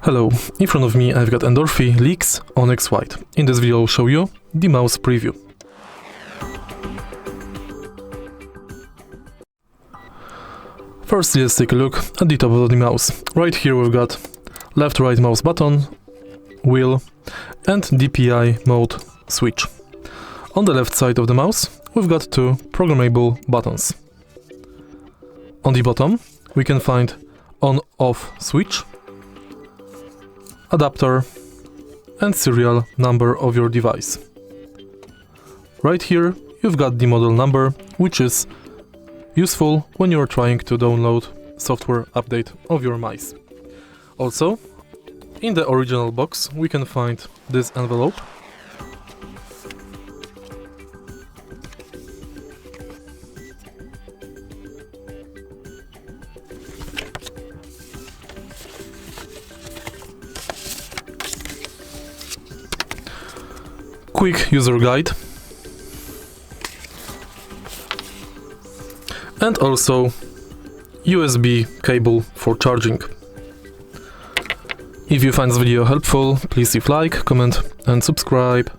Hello, in front of me I've got Endorfy LIX Onyx White. In this video I'll show you the mouse preview. First, let's take a look at the top of the mouse. Right here we've got left-right mouse button, wheel and DPI mode switch. On the left side of the mouse we've got two programmable buttons. On the bottom we can find on-off switch, adapter and serial number of your device. Right here you've got the model number, which is useful when you're trying to download software update of your mice. Also, in the original box we can find this envelope. Quick user guide and also USB cable for charging. If you find this video helpful, please leave like, comment and subscribe.